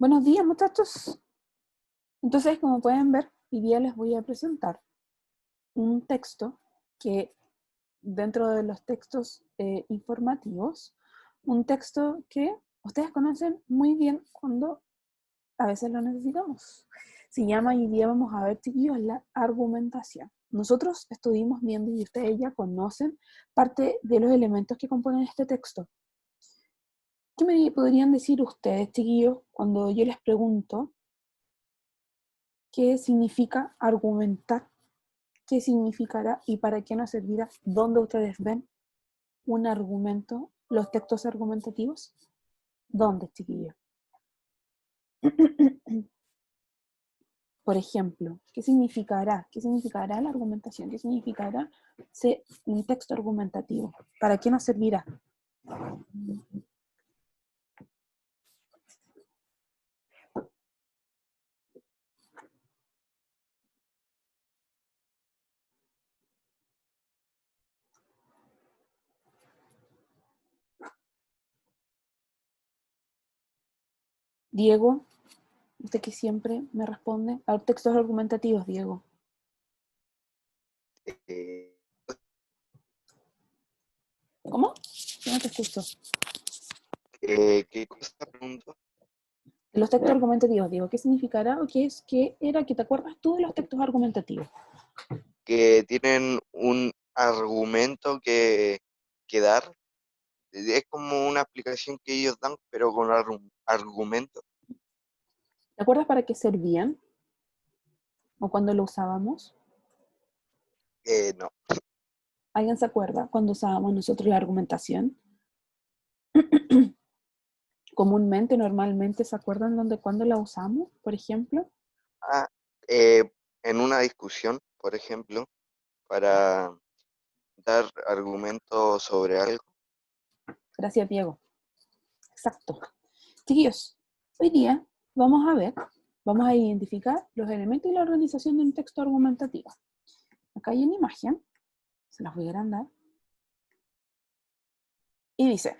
Buenos días, muchachos. Entonces, como pueden ver, hoy día les voy a presentar un texto que dentro de los textos informativos, un texto que ustedes conocen muy bien cuando a veces lo necesitamos. Se llama, y hoy día vamos a ver, chiquillos, la argumentación. Nosotros estuvimos viendo y ustedes ya conocen parte de los elementos que componen este texto. ¿Qué me podrían decir ustedes, chiquillos, cuando yo les pregunto qué significa argumentar? ¿Qué significará y para qué nos servirá? ¿Dónde ustedes ven un argumento, los textos argumentativos? ¿Dónde, chiquillos? Por ejemplo, ¿qué significará? ¿Qué significará la argumentación? ¿Qué significará un texto argumentativo? ¿Para qué nos servirá? Diego, usted que siempre me responde a los textos argumentativos, Diego. ¿Cómo? Yo no te escucho. ¿Qué cosa pregunto? Los textos argumentativos, Diego, ¿qué significará o qué era que te acuerdas tú de los textos argumentativos? Que tienen un argumento que dar. Es como una explicación que ellos dan, pero con argumento. ¿Te acuerdas para qué servían? ¿O cuándo lo usábamos? No. ¿Alguien se acuerda cuando usábamos nosotros la argumentación? Comúnmente, normalmente, ¿se acuerdan cuándo la usamos, por ejemplo? Ah, eh, en una discusión, por ejemplo, para dar argumentos sobre algo. Gracias, Diego. Exacto. Chiquillos, hoy día vamos a identificar los elementos y la organización de un texto argumentativo. Acá hay una imagen, se las voy a agrandar. Y dice,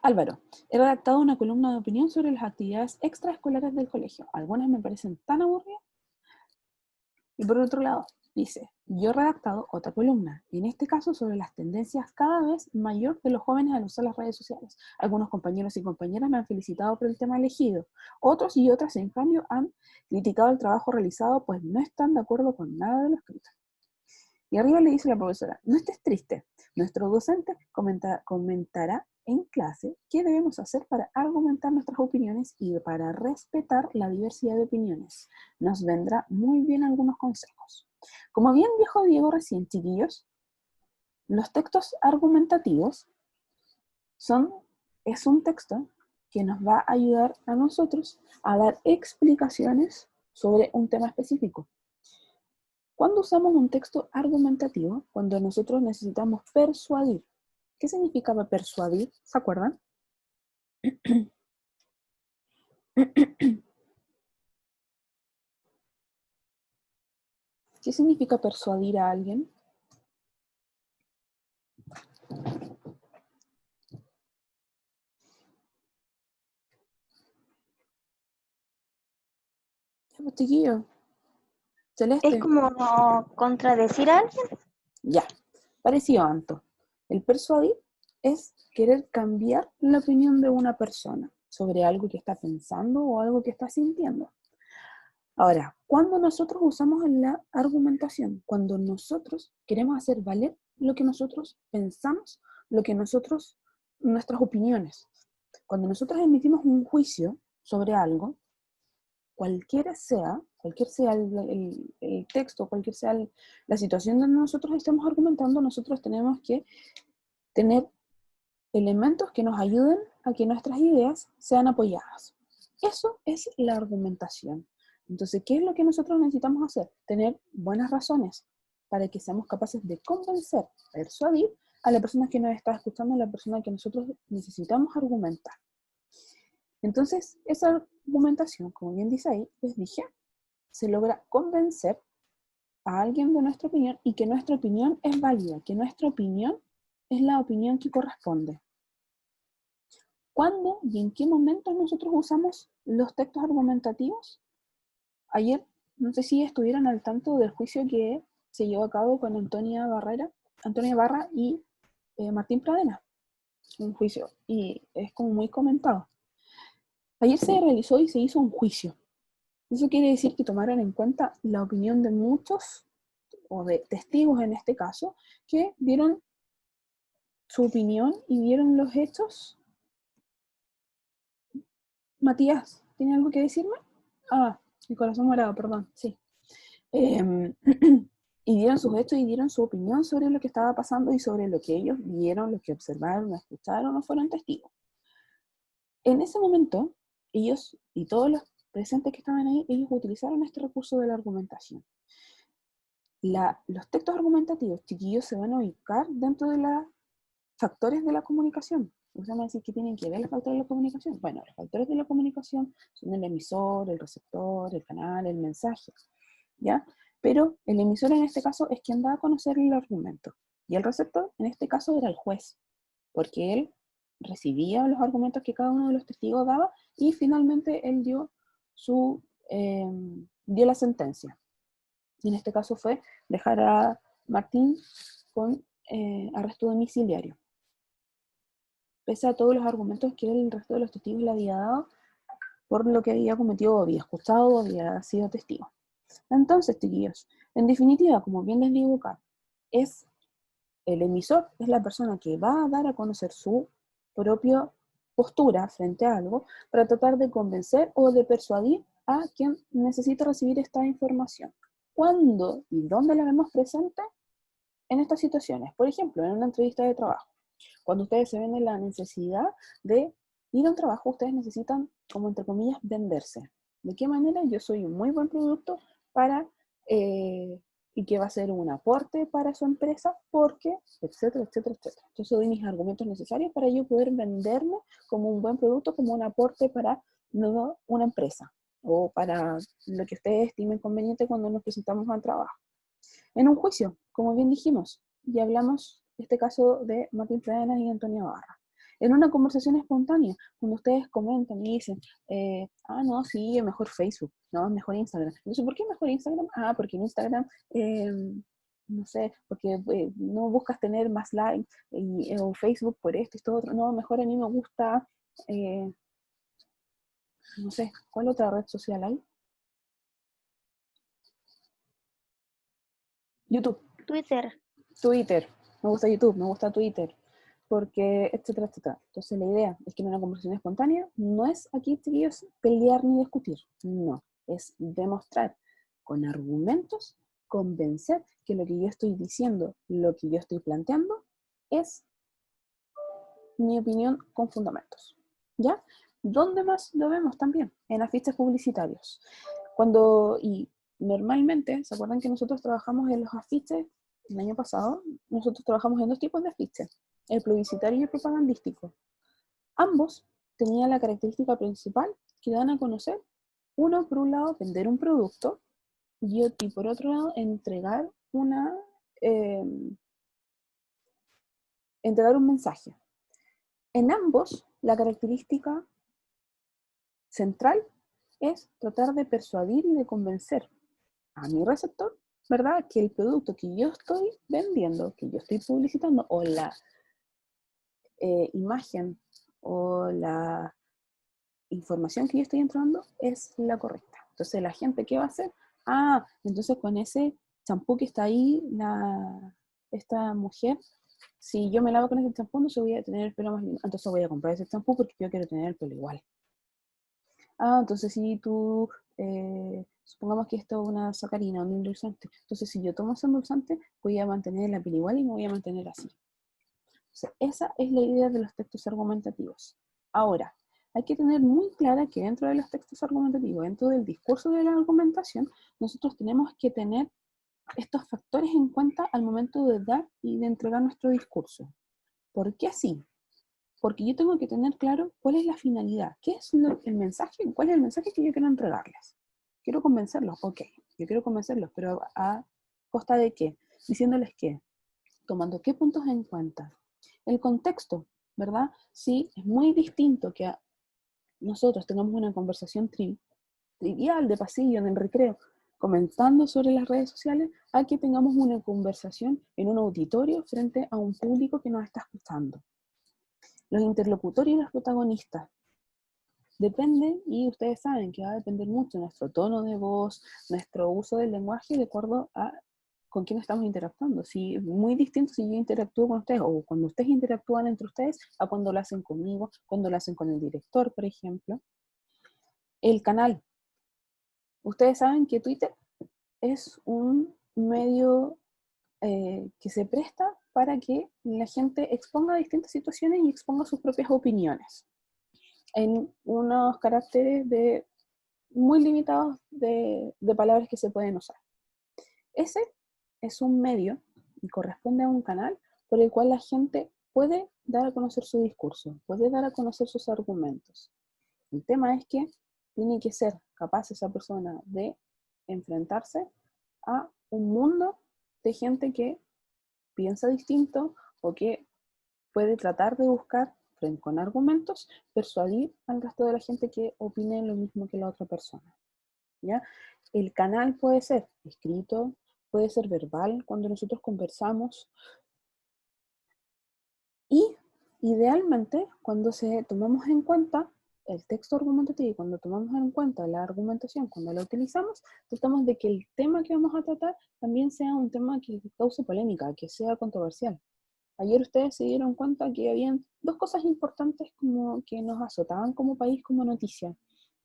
Álvaro, he redactado una columna de opinión sobre las actividades extraescolares del colegio. Algunas me parecen tan aburridas. Y por otro lado, dice, yo he redactado otra columna, en este caso sobre las tendencias cada vez mayor de los jóvenes al usar las redes sociales. Algunos compañeros y compañeras me han felicitado por el tema elegido. Otros y otras, en cambio, han criticado el trabajo realizado, pues no están de acuerdo con nada de lo escrito. Y arriba le dice la profesora, no estés triste, nuestro docente comentará en clase qué debemos hacer para argumentar nuestras opiniones y para respetar la diversidad de opiniones. Nos vendrá muy bien algunos consejos. Como bien dijo Diego recién, chiquillos, los textos argumentativos es un texto que nos va a ayudar a nosotros a dar explicaciones sobre un tema específico. ¿Cuándo usamos un texto argumentativo? Cuando nosotros necesitamos persuadir. ¿Qué significaba persuadir? ¿Se acuerdan? ¿Qué significa persuadir a alguien? Chiquillo, Es Celeste. como contradecir a alguien. Ya, parecido a Anto. El persuadir es querer cambiar la opinión de una persona sobre algo que está pensando o algo que está sintiendo. Ahora, cuando nosotros usamos la argumentación, cuando nosotros queremos hacer valer lo que nosotros pensamos, lo que nosotros, nuestras opiniones. Cuando nosotros emitimos un juicio sobre algo, cualquier sea el texto, cualquier sea la situación donde nosotros estamos argumentando, nosotros tenemos que tener elementos que nos ayuden a que nuestras ideas sean apoyadas. Eso es la argumentación. Entonces, ¿qué es lo que nosotros necesitamos hacer? Tener buenas razones para que seamos capaces de convencer, persuadir a la persona que nos está escuchando, a la persona que nosotros necesitamos argumentar. Entonces, esa argumentación, como bien dice ahí, les dije, se logra convencer a alguien de nuestra opinión y que nuestra opinión es válida, que nuestra opinión es la opinión que corresponde. ¿Cuándo y en qué momentos nosotros usamos los textos argumentativos? Ayer, no sé si estuvieron al tanto del juicio que se llevó a cabo con Antonia Barra y Martín Pradena. Un juicio, y es como muy comentado. Ayer se realizó y se hizo un juicio. Eso quiere decir que tomaron en cuenta la opinión de muchos, o de testigos en este caso, que dieron su opinión y vieron los hechos. Matías, ¿tiene algo que decirme? Ah, mi corazón morado, perdón, sí. Y dieron sus hechos y dieron su opinión sobre lo que estaba pasando y sobre lo que ellos vieron, lo que observaron, escucharon o fueron testigos. En ese momento, ellos y todos los presentes que estaban ahí, ellos utilizaron este recurso de la argumentación. Los textos argumentativos, chiquillos, se van a ubicar dentro de los factores de la comunicación. Ustedes van a decir, ¿qué tienen que ver los factores de la comunicación? Bueno, los factores de la comunicación son el emisor, el receptor, el canal, el mensaje, ¿ya? Pero el emisor en este caso es quien da a conocer el argumento. Y el receptor en este caso era el juez, porque él recibía los argumentos que cada uno de los testigos daba y finalmente él dio la sentencia. Y en este caso fue dejar a Martín con arresto domiciliario, pese a todos los argumentos que el resto de los testigos le había dado por lo que había cometido, había escuchado, había sido testigo. Entonces, chiquillos, en definitiva, como bien les digo acá, es el emisor, es la persona que va a dar a conocer su propia postura frente a algo para tratar de convencer o de persuadir a quien necesita recibir esta información. ¿Cuándo y dónde la vemos presente? En estas situaciones, por ejemplo, en una entrevista de trabajo. Cuando ustedes se ven en la necesidad de ir a un trabajo, ustedes necesitan, como entre comillas, venderse. ¿De qué manera? Yo soy un muy buen producto para, y que va a ser un aporte para su empresa, porque, etcétera, etcétera, etcétera. Entonces doy mis argumentos necesarios para yo poder venderme como un buen producto, como un aporte para una empresa, o para lo que ustedes estimen conveniente cuando nos presentamos al trabajo. En un juicio, como bien dijimos, y hablamos este caso de Martín Pradena y Antonia Barra. En una conversación espontánea, cuando ustedes comentan y dicen, no, sí, mejor Facebook, no, mejor Instagram. Entonces, ¿por qué mejor Instagram? Ah, porque en Instagram, no sé, porque no buscas tener más likes, o Facebook por esto y esto otro. No, mejor a mí me gusta, no sé, ¿cuál otra red social hay? YouTube. Twitter, me gusta YouTube, me gusta Twitter, porque, etcétera, etcétera. Entonces la idea es que en una conversación espontánea no es aquí, chiquillos, pelear ni discutir, no, es demostrar con argumentos, convencer que lo que yo estoy diciendo, lo que yo estoy planteando, es mi opinión con fundamentos, ¿ya? ¿Dónde más lo vemos también? En afiches publicitarios. Y normalmente, ¿se acuerdan que nosotros trabajamos en los afiches el año pasado? Nosotros trabajamos en dos tipos de afiches, el publicitario y el propagandístico. Ambos tenían la característica principal que dan a conocer, uno, por un lado, vender un producto, y por otro lado, entregar un mensaje. En ambos, la característica central es tratar de persuadir y de convencer a mi receptor, ¿verdad? Que el producto que yo estoy vendiendo, que yo estoy publicitando, o la imagen o la información que yo estoy entrando es la correcta. Entonces, la gente, ¿qué va a hacer? Ah, entonces con ese champú que está ahí, esta mujer, si yo me lavo con ese champú, no se voy a tener el pelo más lindo. Entonces voy a comprar ese champú porque yo quiero tener el pelo igual. Ah, entonces si tú, supongamos que esto es una sacarina, un endulzante. Entonces si yo tomo ese endulzante, voy a mantener la piel igual y me voy a mantener así. Entonces, esa es la idea de los textos argumentativos. Ahora, hay que tener muy clara que dentro de los textos argumentativos, dentro del discurso de la argumentación, nosotros tenemos que tener estos factores en cuenta al momento de dar y de entregar nuestro discurso. ¿Por qué así? Porque yo tengo que tener claro cuál es la finalidad, qué es el mensaje, cuál es el mensaje que yo quiero entregarles. Quiero convencerlos, ok, yo quiero convencerlos, pero ¿a costa de qué? Diciéndoles qué, tomando qué puntos en cuenta. El contexto, ¿verdad? Sí, es muy distinto que nosotros tengamos una conversación trivial de pasillo en el recreo, comentando sobre las redes sociales, a que tengamos una conversación en un auditorio frente a un público que nos está escuchando. Los interlocutores y los protagonistas. Depende, y ustedes saben que va a depender mucho nuestro tono de voz, nuestro uso del lenguaje de acuerdo a con quién estamos interactuando. Si, muy distinto si yo interactúo con ustedes o cuando ustedes interactúan entre ustedes a cuando lo hacen conmigo, cuando lo hacen con el director, por ejemplo. El canal. Ustedes saben que Twitter es un medio que se presta para que la gente exponga distintas situaciones y exponga sus propias opiniones en unos caracteres muy limitados de palabras que se pueden usar. Ese es un medio y corresponde a un canal por el cual la gente puede dar a conocer su discurso, puede dar a conocer sus argumentos. El tema es que tiene que ser capaz esa persona de enfrentarse a un mundo de gente que piensa distinto o que puede tratar de buscar, con argumentos, persuadir al resto de la gente que opine lo mismo que la otra persona. ¿Ya? El canal puede ser escrito, puede ser verbal, cuando nosotros conversamos. Y idealmente, cuando tomamos en cuenta el texto argumentativo y cuando tomamos en cuenta la argumentación, cuando la utilizamos, tratamos de que el tema que vamos a tratar también sea un tema que cause polémica, que sea controversial. Ayer ustedes se dieron cuenta que habían dos cosas importantes como que nos azotaban como país, como noticia.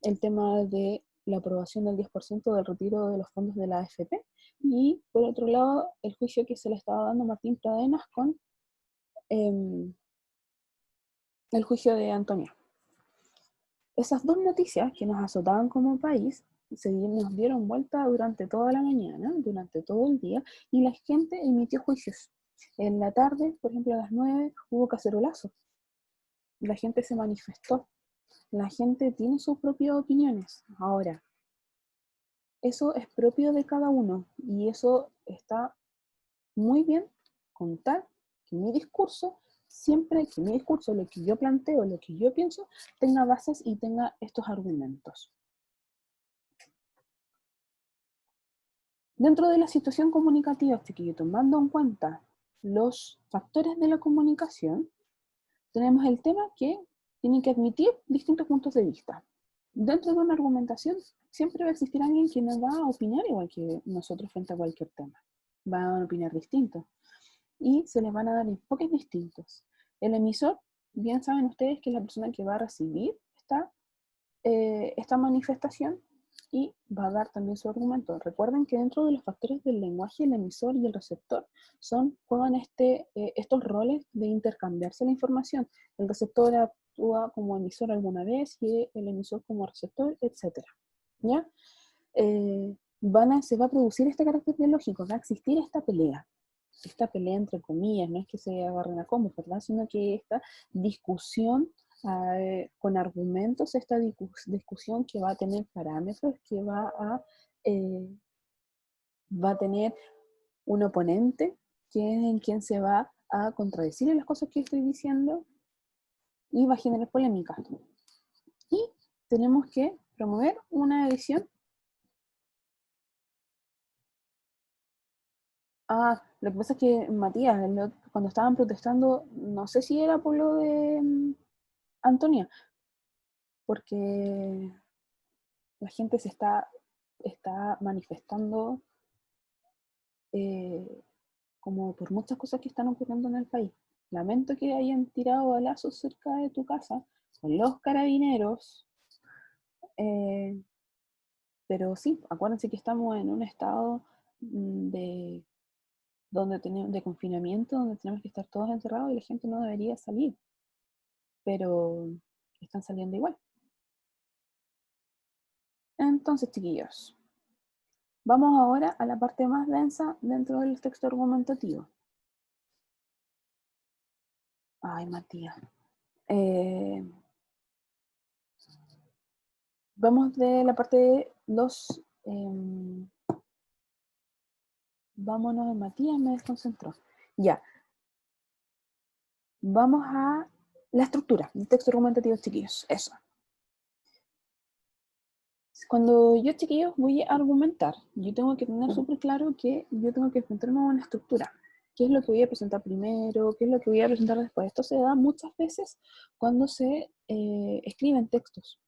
El tema de la aprobación del 10% del retiro de los fondos de la AFP y, por otro lado, el juicio que se le estaba dando a Martín Pradenas con el juicio de Antonia. Esas dos noticias que nos azotaban como país nos dieron vuelta durante toda la mañana, durante todo el día, y la gente emitió juicios. En la tarde, por ejemplo, a las 9, hubo cacerolazo. La gente se manifestó. La gente tiene sus propias opiniones. Ahora, eso es propio de cada uno y eso está muy bien contar que mi discurso, siempre que mi discurso, lo que yo planteo, lo que yo pienso, tenga bases y tenga estos argumentos. Dentro de la situación comunicativa, chiquillo, tomando en cuenta los factores de la comunicación, tenemos el tema que tiene que admitir distintos puntos de vista. Dentro de una argumentación, siempre va a existir alguien que nos va a opinar igual que nosotros frente a cualquier tema. Van a opinar distinto. Y se les van a dar enfoques distintos. El emisor, bien saben ustedes que es la persona que va a recibir esta manifestación y va a dar también su argumento. Recuerden que dentro de los factores del lenguaje, el emisor y el receptor juegan estos roles de intercambiarse la información. El receptor actúa como emisor alguna vez y el emisor como receptor, etc. ¿Ya? Se va a producir este carácter dialógico, va a existir esta pelea entre comillas, no es que se agarren a combos, ¿verdad? Sino que esta discusión con argumentos, esta discusión que va a tener parámetros, que va a tener un oponente, que es en quien se va a contradecir en las cosas que estoy diciendo y va a generar polémica. Y tenemos que promover una edición. Lo que pasa es que Matías, cuando estaban protestando, no sé si era por lo de Antonia, porque la gente se está manifestando como por muchas cosas que están ocurriendo en el país. Lamento que hayan tirado balazos cerca de tu casa con los carabineros, pero sí, acuérdense que estamos en un estado de confinamiento, donde tenemos que estar todos encerrados y la gente no debería salir, pero están saliendo igual. Entonces, chiquillos, vamos ahora a la parte más densa dentro del texto argumentativo. Ay, Matías. Vamos de la parte de los... vámonos, Matías me desconcentró. Ya. Vamos a La estructura del texto argumentativo, chiquillos, eso. Cuando yo, chiquillos, voy a argumentar, yo tengo que tener súper claro que yo tengo que enfrentarme a una estructura. ¿Qué es lo que voy a presentar primero? ¿Qué es lo que voy a presentar después? Esto se da muchas veces cuando se escriben textos.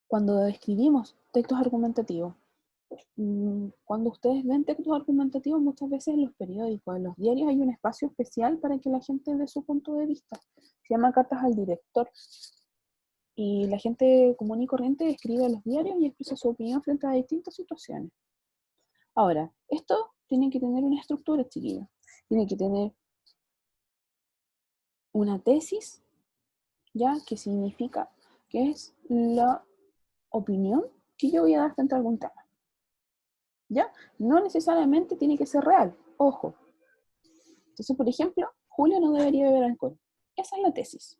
Cuando escribimos textos argumentativos, cuando ustedes ven textos argumentativos, muchas veces en los periódicos, en los diarios, hay un espacio especial para que la gente dé su punto de vista. Se llama cartas al director. Y la gente común y corriente escribe a los diarios y expresa su opinión frente a distintas situaciones. Ahora, esto tiene que tener una estructura, chiquillos. Tiene que tener una tesis, ya, que significa que es la opinión que yo voy a dar frente a algún tema. ¿Ya? No necesariamente tiene que ser real, ojo. Entonces, por ejemplo, Julia no debería beber alcohol. Esa es la tesis.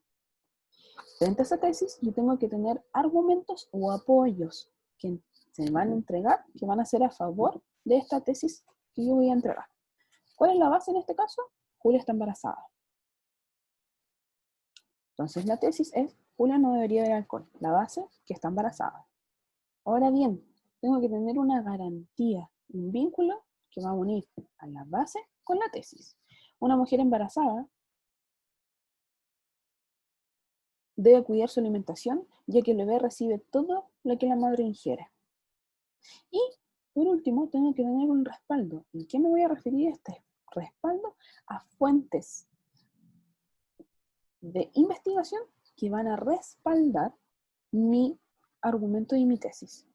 Frente a esa tesis, yo tengo que tener argumentos o apoyos que se van a entregar, que van a ser a favor de esta tesis que yo voy a entregar. ¿Cuál es la base en este caso? Julia está embarazada. Entonces la tesis es, Julia no debería beber alcohol. La base, que está embarazada. Ahora bien, tengo que tener una garantía, un vínculo que va a unir a la base con la tesis. Una mujer embarazada debe cuidar su alimentación, ya que el bebé recibe todo lo que la madre ingiere. Y, por último, tengo que tener un respaldo. ¿En qué me voy a referir a este respaldo? A fuentes de investigación que van a respaldar mi argumento y mi tesis.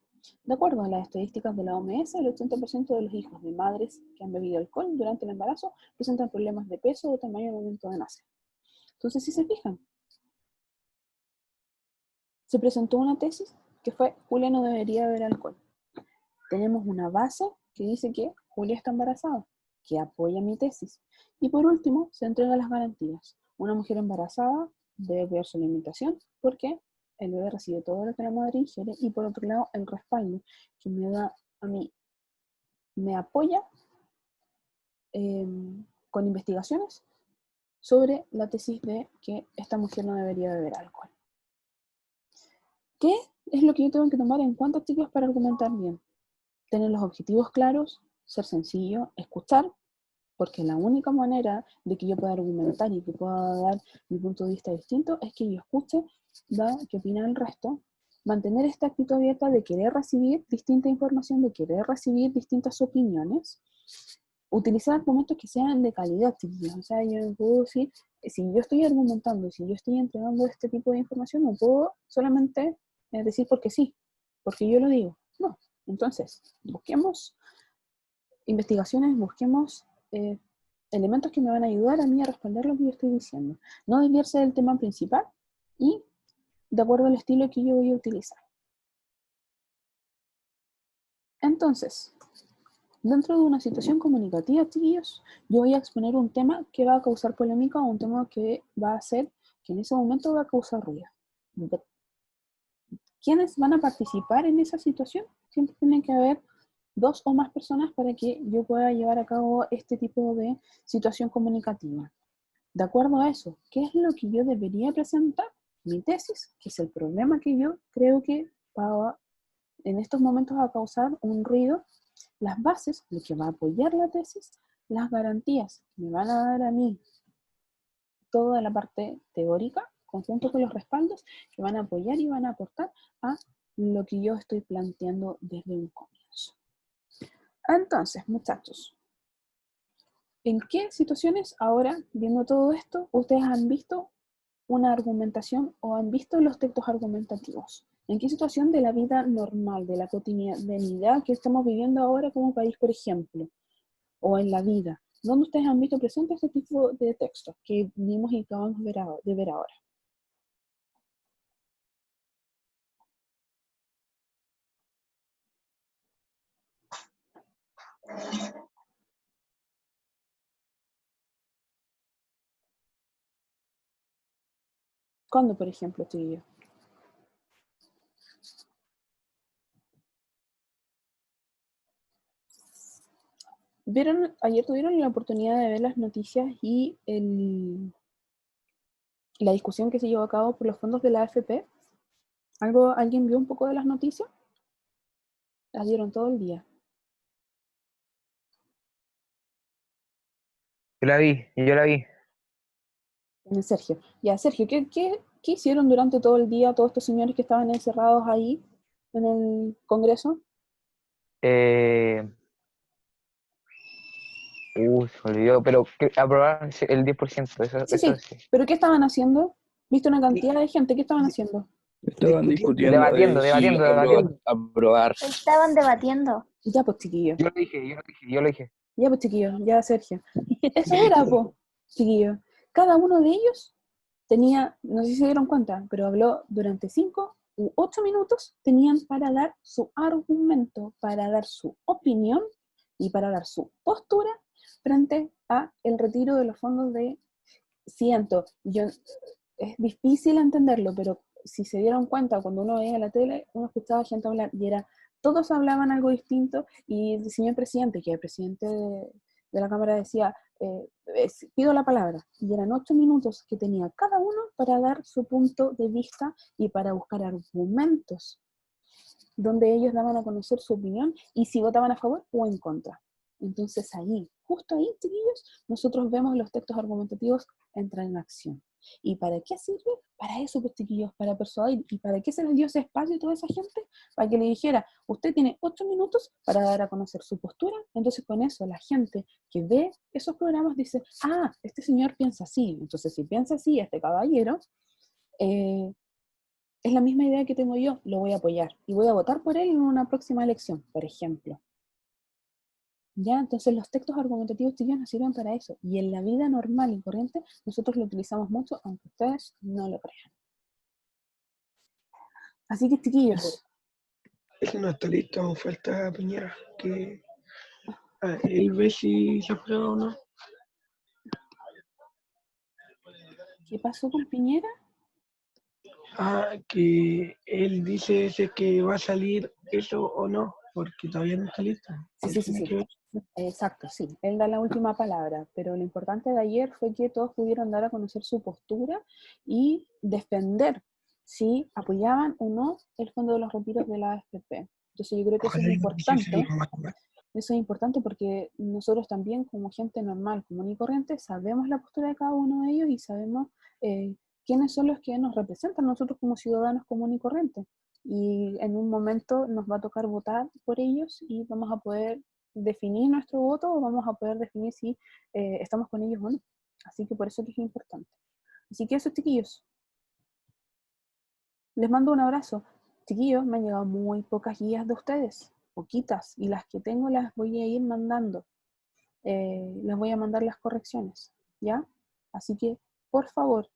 De acuerdo a las estadísticas de la OMS, el 80% de los hijos de madres que han bebido alcohol durante el embarazo presentan problemas de peso o tamaño al momento de nacer. Entonces, si se fijan, se presentó una tesis que fue Julia no debería beber alcohol. Tenemos una base que dice que Julia está embarazada, que apoya mi tesis. Y por último, se entregan las garantías. Una mujer embarazada debe cuidar su alimentación porque el bebé recibe todo lo que la madre ingiere. Y por otro lado, el respaldo que me da a mí, me apoya con investigaciones sobre la tesis de que esta mujer no debería beber alcohol. ¿Qué es lo que yo tengo que tomar en cuenta, chicos, para argumentar bien? Tener los objetivos claros, ser sencillo, escuchar, porque la única manera de que yo pueda argumentar y que pueda dar mi punto de vista distinto es que yo escuche, da qué opina el resto, mantener esta actitud abierta de querer recibir distinta información, de querer recibir distintas opiniones, utilizar argumentos que sean de calidad, chiquillos. O sea, yo no puedo decir, si yo estoy argumentando, si yo estoy entregando este tipo de información, no puedo solamente decir porque sí, porque yo lo digo. No. Entonces, busquemos investigaciones, busquemos elementos que me van a ayudar a mí a respaldar lo que yo estoy diciendo. No desviarse del tema principal y de acuerdo al estilo que yo voy a utilizar. Entonces, dentro de una situación comunicativa, chiquillos, yo voy a exponer un tema que va a causar polémica o un tema que va a hacer que en ese momento va a causar ruido. ¿Quiénes van a participar en esa situación? Siempre tienen que haber 2 o más personas para que yo pueda llevar a cabo este tipo de situación comunicativa. De acuerdo a eso, ¿qué es lo que yo debería presentar? Mi tesis, que es el problema que yo creo que va en estos momentos a causar un ruido, las bases, lo que va a apoyar la tesis, las garantías que me van a dar a mí toda la parte teórica, conjunto con los respaldos que van a apoyar y van a aportar a lo que yo estoy planteando desde un comienzo. Entonces, muchachos, ¿en qué situaciones ahora, viendo todo esto, ustedes han visto una argumentación o han visto los textos argumentativos? ¿En qué situación de la vida normal, de la cotidianidad que estamos viviendo ahora como país, por ejemplo, o en la vida? ¿Dónde ustedes han visto presente este tipo de textos que vimos y acabamos de ver ahora? ¿Cuándo, por ejemplo, chiquillos? Ayer tuvieron la oportunidad de ver las noticias y la discusión que se llevó a cabo por los fondos de la AFP. ¿Alguien vio un poco de las noticias? Las dieron todo el día. Yo la vi. Sergio. Ya, Sergio, ¿qué hicieron durante todo el día todos estos señores que estaban encerrados ahí en el Congreso? Se me olvidó, pero aprobaron el 10%, Sí, eso sí, sí. pero ¿qué estaban haciendo? ¿Viste una cantidad de gente? ¿Qué estaban haciendo? Estaban discutiendo Debatiendo. aprobar. Estaban debatiendo. Ya, pues, chiquillos. Yo lo dije. Ya, pues, chiquillos. Ya, Sergio. Eso era, pues, chiquillos. Cada uno de ellos tenía, no sé si se dieron cuenta, pero habló durante 5 u 8 minutos, tenían para dar su argumento, para dar su opinión y para dar su postura frente a el retiro de los fondos de... Es difícil entenderlo, pero si se dieron cuenta, cuando uno veía la tele, uno escuchaba gente hablar y todos hablaban algo distinto y el señor presidente, que el presidente de la Cámara decía, pido la palabra, y eran 8 minutos que tenía cada uno para dar su punto de vista y para buscar argumentos donde ellos daban a conocer su opinión y si votaban a favor o en contra. Entonces ahí, justo ahí, chiquillos, nosotros vemos los textos argumentativos entrar en acción. ¿Y para qué sirve? Para eso, pues, chiquillos, para persuadir. ¿Y para qué se les dio ese espacio a toda esa gente? Para que le dijera, usted tiene 8 minutos para dar a conocer su postura. Entonces con eso la gente que ve esos programas dice, ah, este señor piensa así. Entonces si piensa así este caballero, es la misma idea que tengo yo, lo voy a apoyar y voy a votar por él en una próxima elección, por ejemplo. Ya, entonces los textos argumentativos chiquillos nos sirven para eso. Y en la vida normal y corriente, nosotros lo utilizamos mucho, aunque ustedes no lo crean. Así que, chiquillos. Él no está listo, aún falta Piñera, que él ve si se aprueba o no. ¿Qué pasó con Piñera? Que él dice si es que va a salir eso o no, porque todavía no está listo. Sí. Exacto, sí. Él da la última palabra, pero lo importante de ayer fue que todos pudieron dar a conocer su postura y defender si apoyaban o no el fondo de los retiros de la AFP. Entonces yo creo que eso es importante. Eso es importante porque nosotros también, como gente normal, común y corriente, sabemos la postura de cada uno de ellos y sabemos quiénes son los que nos representan nosotros como ciudadanos común y corriente. Y en un momento nos va a tocar votar por ellos y vamos a poder definir nuestro voto o vamos a poder definir si estamos con ellos o no. Así que por eso es importante. Así que eso, chiquillos. Les mando un abrazo. Chiquillos, me han llegado muy pocas guías de ustedes, poquitas, y las que tengo las voy a ir mandando. Les voy a mandar las correcciones, ¿ya? Así que, por favor,